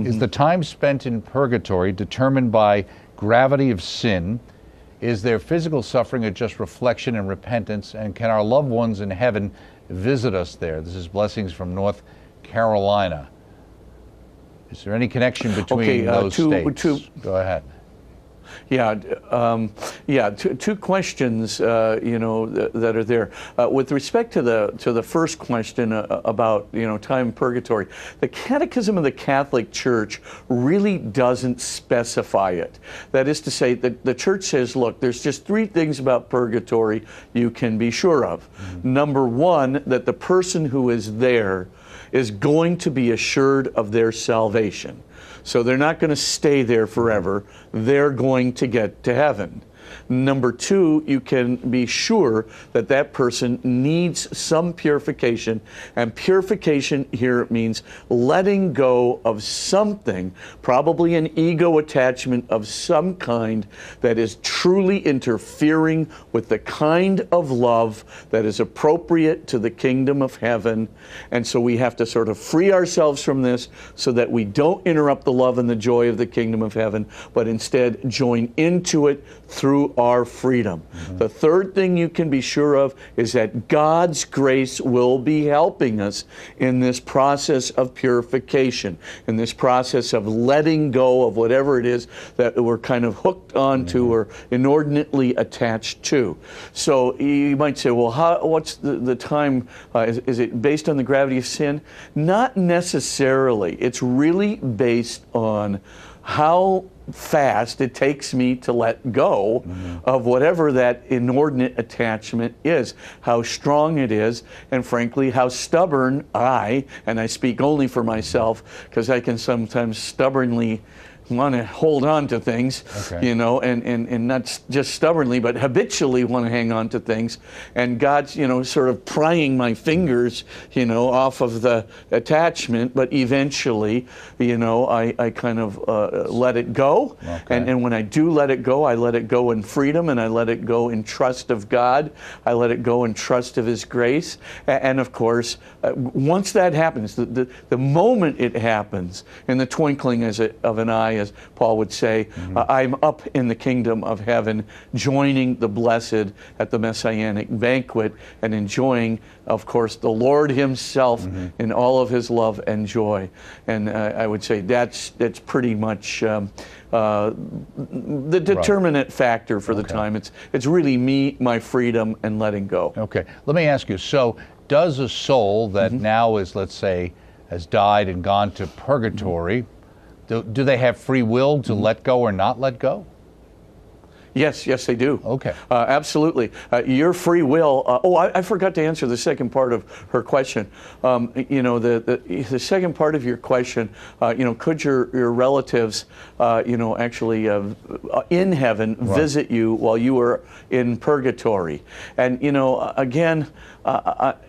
Is the time spent in purgatory determined by gravity of sin? Is there physical suffering or just reflection and repentance? And can our loved ones in heaven visit us there? This is Blessings from North Carolina. Is there any connection between those states? Go ahead. Yeah, two questions, that are there. With respect to the first question about, time in purgatory, the Catechism of the Catholic Church really doesn't specify it. That is to say, that the Church says, look, there's just three things about purgatory you can be sure of. Number one, that the person who is there is going to be assured of their salvation. So they're not going to stay there forever. They're going to get to heaven. Number two, you can be sure that that person needs some purification, and purification here means letting go of something, probably an ego attachment of some kind that is truly interfering with the kind of love that is appropriate to the kingdom of heaven. And so we have to sort of free ourselves from this so that we don't interrupt the love and the joy of the kingdom of heaven, but instead join into it through our freedom. The third thing you can be sure of is that God's grace will be helping us in this process of purification, in this process of letting go of whatever it is that we're kind of hooked onto or inordinately attached to. So you might say, well, what's the time? Is it based on the gravity of sin? Not necessarily. It's really based on how fast it takes me to let go of whatever that inordinate attachment is, how strong it is, and frankly, how stubborn and I speak only for myself, because I can sometimes stubbornly want to hold on to things, and not just stubbornly, but habitually want to hang on to things. And God's, sort of prying my fingers, off of the attachment, but eventually, I kind of let it go. And when I do let it go, I let it go in freedom, and I let it go in trust of God. I let it go in trust of His grace. And of course, once that happens, the moment it happens, in the twinkling of an eye, as Paul would say, I'm up in the kingdom of heaven, joining the blessed at the Messianic banquet and enjoying, of course, the Lord Himself in all of His love and joy. And I would say that's pretty much the determinant factor for the time. It's really me, my freedom, and letting go. Okay. Let me ask you, so does a soul that now is, let's say, has died and gone to purgatory, do they have free will to let go or not let go? Yes, they do. Okay. Absolutely. Your free will. I forgot to answer the second part of her question. The second part of your question, could your relatives, actually in heaven visit you while you were in purgatory? And, again,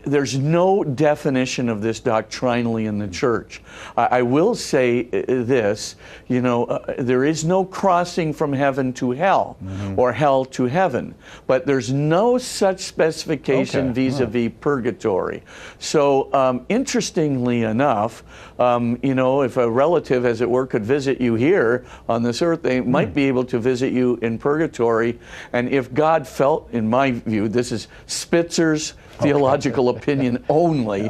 there's no definition of this doctrinally in the church. I will say this, there is no crossing from heaven to hell. Or hell to heaven. But there's no such specification vis-a-vis purgatory. So interestingly enough, if a relative, as it were, could visit you here on this earth, they might be able to visit you in purgatory. And if God felt, in my view, this is Spitzer's theological opinion only,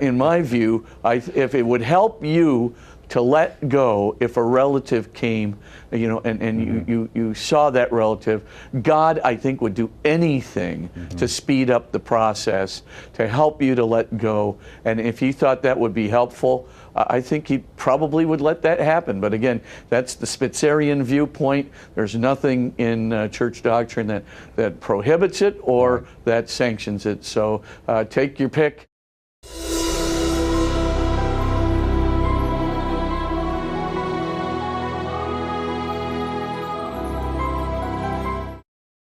in my view, if it would help you to let go, if a relative came, and you saw that relative, God, I think, would do anything to speed up the process, to help you to let go. And if He thought that would be helpful, I think He probably would let that happen. But again, that's the Spitzerian viewpoint. There's nothing in church doctrine that prohibits it or that sanctions it. So take your pick.